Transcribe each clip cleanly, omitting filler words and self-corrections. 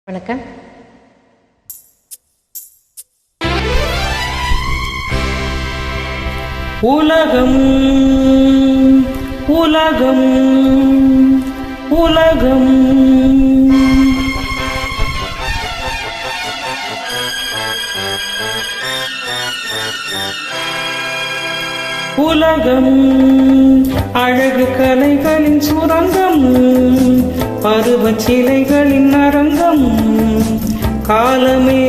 வணக்கம். உலகம் உலகம் உலகம் உலகம் அழகு கலைகளின் சுரங்கம், பருவச் சிலைகளின் அரங்கம். காலமே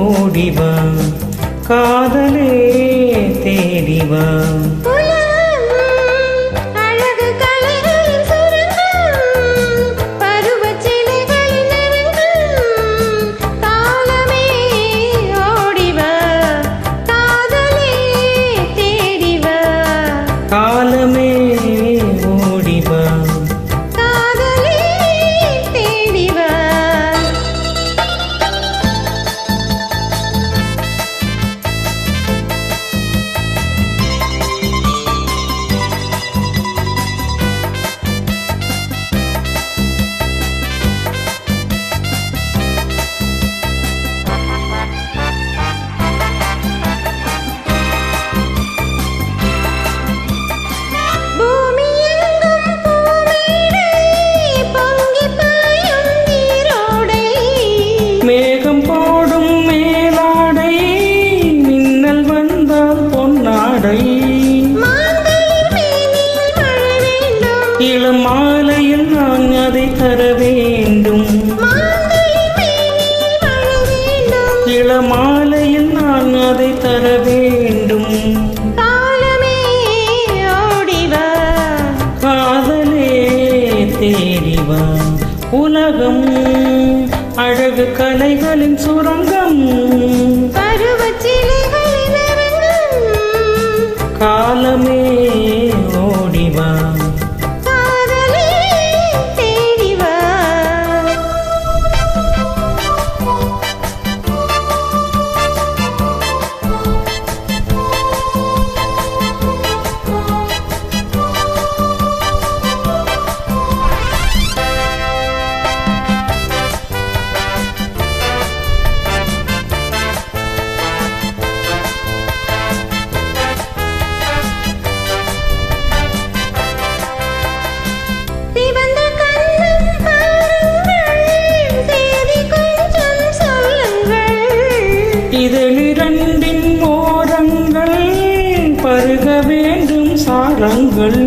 ஓடிவா, காதலே தேடிவா. காலமே ஓடிவா, காதலே தேடிவா. மேகம் போடும் மேலாடை, மின்னல் வந்தால் பொன்னாடை. இளம் மாலையில் நான் அதை தர வேண்டும், இளம் மாலையில் நான் அதை தர வேண்டும். காதலே தேடிவா. உலகம் அழகு கலைகளின் சுரங்கம், காலமே ஓடிவா. இதழிரண்டின் ஓரங்கள் பருக வேண்டும் சாரங்கள்,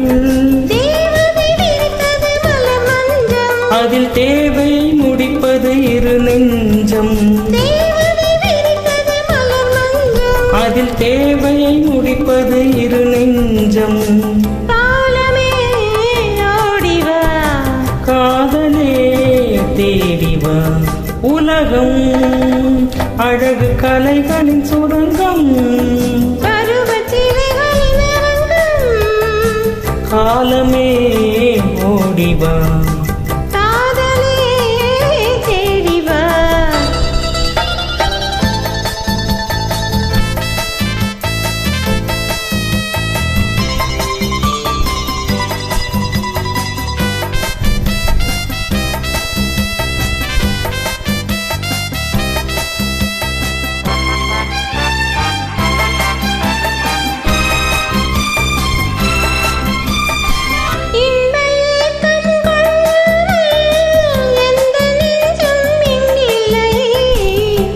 அதில் தேவை முடிப்பது இரு நெஞ்சம், அதில் தேவையை முடிப்பது இரு நெஞ்சம். காதலே தேடிவா. உலகம் அழகு கலைகளின் சுரங்கம், காலமே ஓடிவா.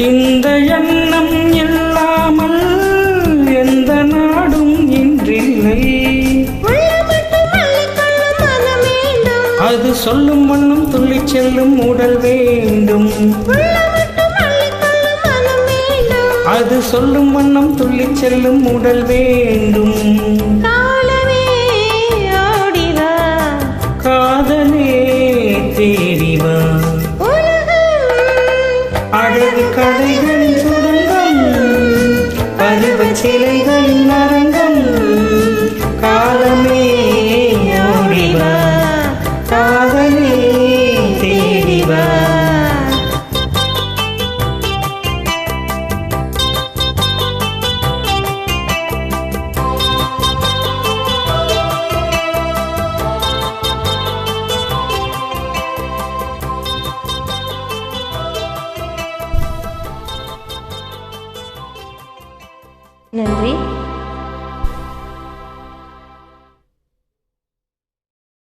இந்த எண்ணம் இல்லாமல் எந்த நாடும் இன்றில்லை. அது சொல்லும் வண்ணம் துள்ளி செல்லும் உடல் வேண்டும், அது சொல்லும் வண்ணம் துள்ளி செல்லும் உடல் வேண்டும். காதலே தேடிவா. அழகு கலைகளின் சுரங்கம், பருவச் சிலைகளின் அரங்கம். காலமே ஓடிவா, காதலே தேடிவா. நன்றி.